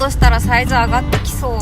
としたらサイズ上がってきそう。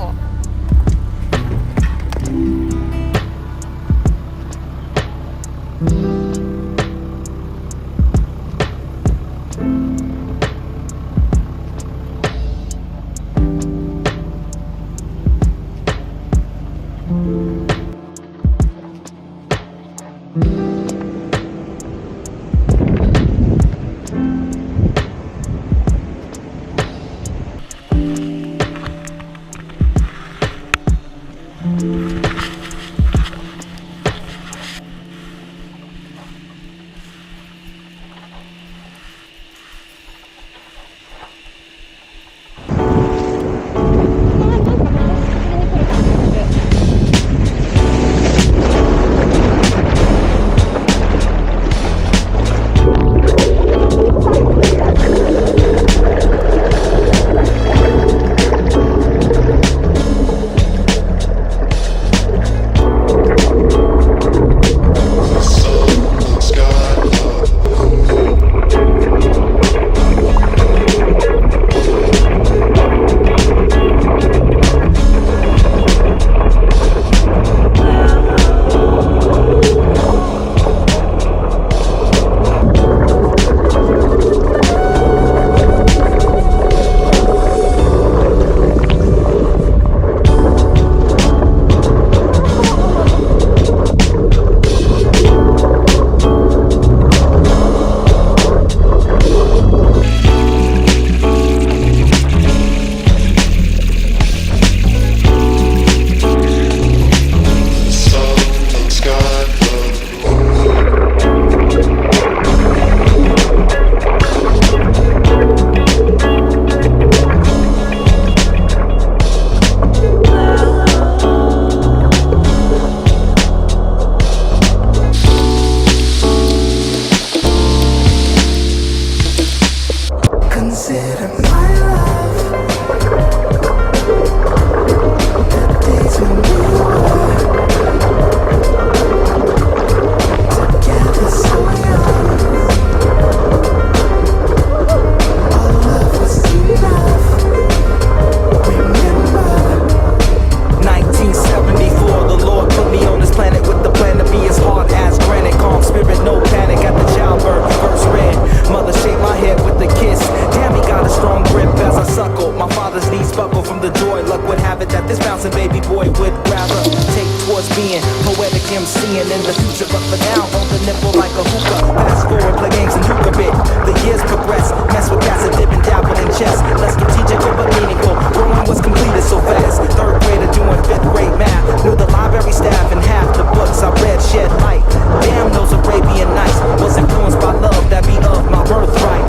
MCing in the future, but for now, on the nipple like a hookah. Fast forward, play games and hookah bit. The years progress, mess with gas and dip and dabble in chess. Less strategical but meaningful. Growing was completed so fast. Third grader doing fifth grade math. Knew the library staff and half the books I read shed light. Damn those Arabian Nights was influenced by love that be of my birthright.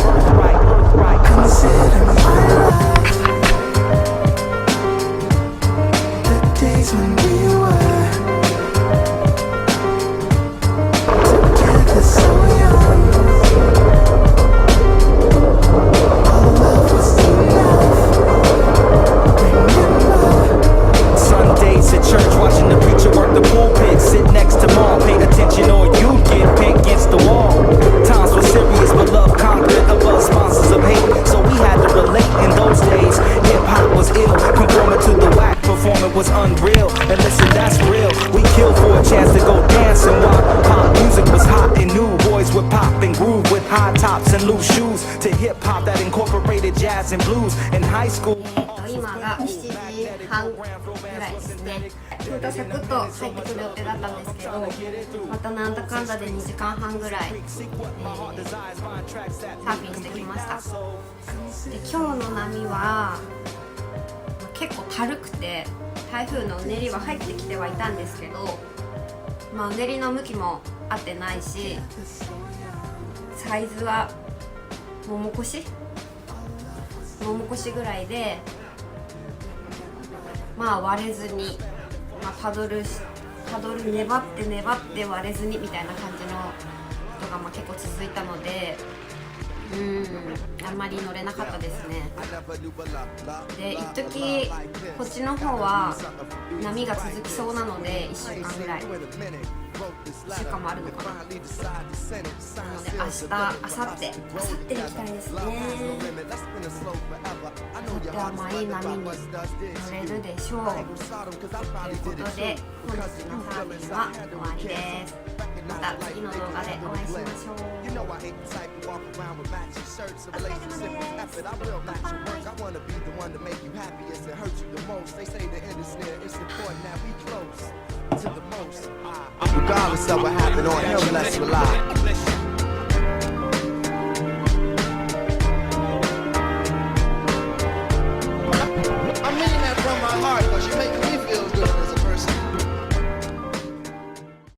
Consider my life the days when we were together so young. Our love was enough. Remember Sundays at church, watching the preacher work the pulpit. Sit next to mom, pay attention or you get pinned against the wall. Times were serious, but love conquered above sponsors of hate. So we had to relate in those days. Hip hop was ill, conforming to the whack. Performing was unreal, and listen, that's real. We killed for a chance to go dancing while pop music was hot and new. Boys would pop and groove with high tops and loose shoes to hip hop that incorporated jazz and blues in high school. 今が7時半ぐらいですね。本当はサクッと入ってくる予定だったんですけど、またなんだかんだで2時間半ぐらい、サーフィンしてきました。で、今日の波は結構軽くて、台風のうねりは入ってきてはいたんですけど、うねりの向きも合ってないし、サイズはもも腰ぐらいで、割れずに、パドル粘って割れずにみたいな感じのことが結構続いたので、あんまり乗れなかったですね。で、一時こっちの方は波が続きそうなので1週間ぐらい週間もあるのかな。なので明日、明後日、明後日に行きたいですね。とってはまあいい波に乗れるでしょう。ということで本日のサーフィンは終わりです。また次の動画でお会いしましょう。Regardless of what happened on him, let's rely